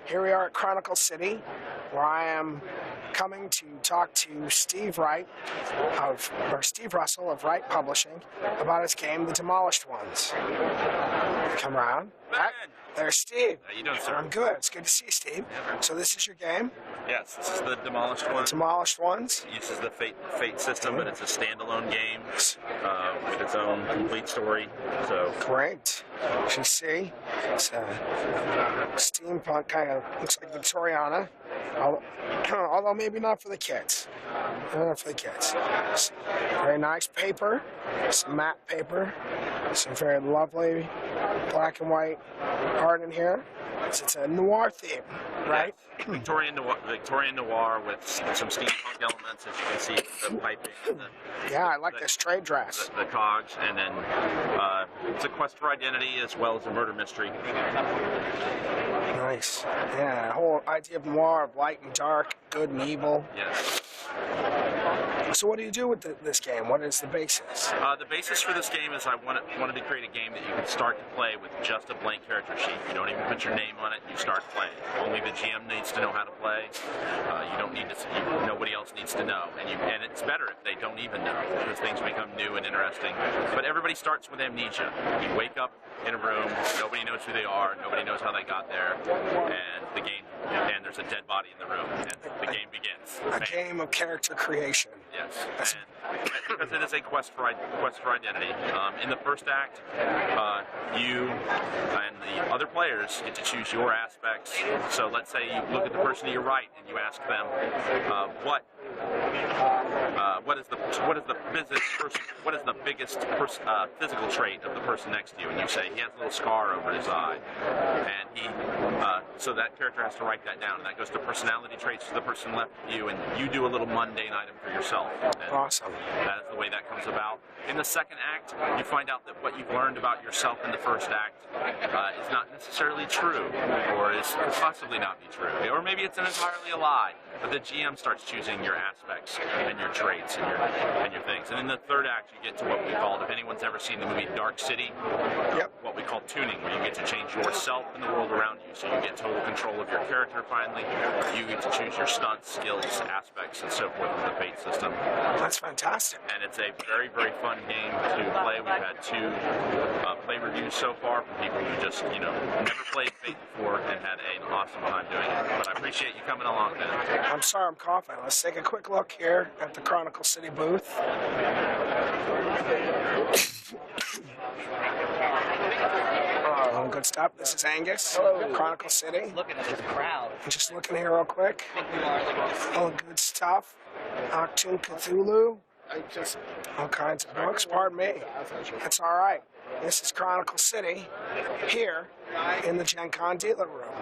Here we are at Chronicle City, where I am coming to talk to Steve Russell of Rite Publishing about his game, The Demolished Ones. Come around. There's Steve. How you doing, sir? I'm good. It's good to see you, Steve. So this is your game? Yes, this is the Demolished Ones. Demolished Ones. It uses the Fate system, but it's a standalone game with its own complete story. So great. As you see, it's steampunk, kind of looks like Victoriana, although maybe not for the kids. Not for the kids. Very nice paper, some matte paper, some very lovely black and white art in here. It's a noir theme, right? Victorian noir with some steampunk elements, as you can see, the piping. Yeah, I like this trade dress. The cogs, and then it's a quest for identity as well as a murder mystery. Nice. Yeah, the whole idea of noir, of light and dark, good and evil. Yes. So what do you do with this game? What is the basis? The basis for this game is I wanted to create a game that you can start to play with just a blank character sheet. You don't even put your name on it. You start playing. Only the GM needs to know how to play. You don't need to. Nobody else needs to know. And it's better if they don't even know, because things become new and interesting. But everybody starts with amnesia. You wake up in a room. Nobody knows who they are. Nobody knows how they got there. And there's a dead body in the room. And the game begins. A game of character creation. Yes, and because it is a quest for identity. In the first act, you and the other players get to choose your aspects. So let's say you look at the person to your right and you ask them, what is the biggest physical trait of the person next to you? And you say he has a little scar over his eye, and so that character has to write that down. And that goes to personality traits to the person left of you, and you do a little mundane item for yourself. And awesome. That is the way that comes about. In the second act, you find out that what you've learned about yourself in the first act is not necessarily true, or could possibly not be true, or maybe it's entirely a lie. But the GM starts choosing your aspects and your traits and your things. And in the third act, you get to what we call, if anyone's ever seen the movie Dark City, what we call tuning, where you get to change yourself and the world around you. So you get total control of your character finally. You get to choose your stunts, skills, aspects, and so forth with the Fate system. That's fantastic. And it's a very, very fun game to play. We've had 2 play reviews so far from people who just, never played Fate before and had an awesome time doing it. But I appreciate you coming along, Ben. I'm sorry I'm coughing. Let's take a quick look here at the Chronicle City booth. Good stuff. This is Angus. Hello. Chronicle City. Looking at this crowd. Just looking here real quick. All good stuff. Octoon Cthulhu. All kinds of books. Pardon me. That's all right. This is Chronicle City here in the Gencon dealer room.